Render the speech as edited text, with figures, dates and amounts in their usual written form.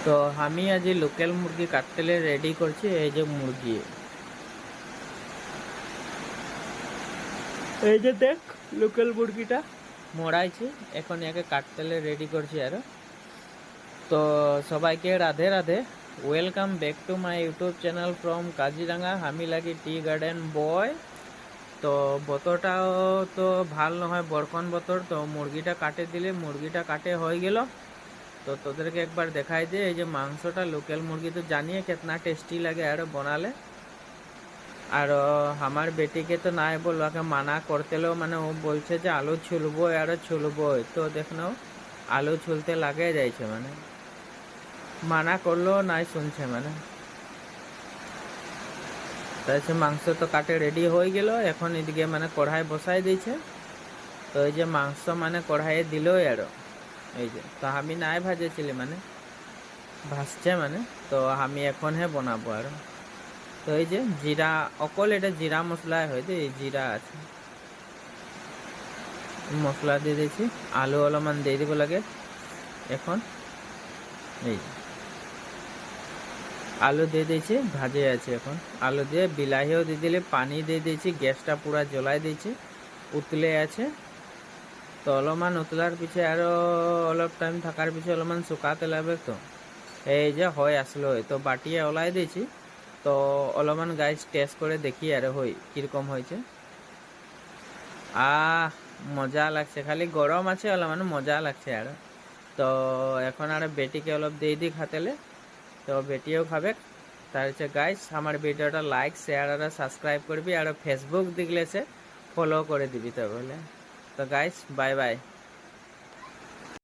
তো আমি আজ লোকাল মুরগি কাটতে রেডি করছি। এই যে মুরগি, এই যে দেখ লোকাল মুরগিটা মরাইছি। এখন একে কাটতে রেডি করছি। আর তো সবাইকে Radhe Radhe, welcome back to my YouTube channel from Kaziranga. আমি লাগি টি গার্ডেন বয়। তো বতরটাও তো ভাল নহয়, বরখন বতর। তো মুরগিটা কাটে দিলে, মুরগিটা কাটে হয়ে গেল। তো তোদেরকে একবার দেখাই দে। এই যে মাংসটা, লোকাল মুরগি তো জানিয়ে कितना टेस्टी লাগে আর বানালে। আর আমার বেটিকে তো নাই বলবাকে মানা করতেলেও মানে ও বলছে যে আলু ছুলবো আর ছুলবো। তো দেখনো আলু ছুলতে লাগে যাইছে, মানে মানা করলেও নাই শুনছে। মানে তাই মাংস তো কাটে রেডি হয়ে গেল। এখন এদিকে মানে কড়াই বসাই দিয়েছে। তো এই যে মাংস মানে কড়াইয়ে দিল। আর এই যে তো আমি নাই ভাজেছিলি, মানে ভাসছে মানে। তো আমি এখন বানাবো। আর তো এই যে জিরা, অকল এটা জিরা মশলা হয়েছে। এই জিরা আছে, মশলা দিয়ে দিয়েছি। আলু অলপমান দিয়ে দিব লাগে এখন। এই আলু দিয়ে দিয়েছি, ভাজে আছে এখন। আলু দিয়ে বিলাহিও দিয়ে দিলে, পানি দিয়ে দিয়েছি, গ্যাসটা পুরা জ্বলাই দিয়েছি, উতলে আছে। তো অলপমান উতলার পিছে আরও অলপ টাইম থাকার পিছে অলপমান শুকাতে লাগবে। তো এই যে হয়ে আসলো, তো বাটিয়ে ওলাই দিয়েছি। তো অলপমান গাইস টেস্ট করে দেখি আর হই কীরকম হয়েছে। মজা লাগছে, খালি গরম আছে অলপমান মজা লাগছে। আর তো এখন আর বেটিকে অলপ দিয়ে দিই খাতেলে, তো বেটিও খাবে। তার হচ্ছে গাইস আমার ভিডিওটা লাইক শেয়ার আর সাবস্ক্রাইব করবি, আর ফেসবুক দেখলে সে ফলো করে দিবি। তো বলে তো গাইস বাই বাই।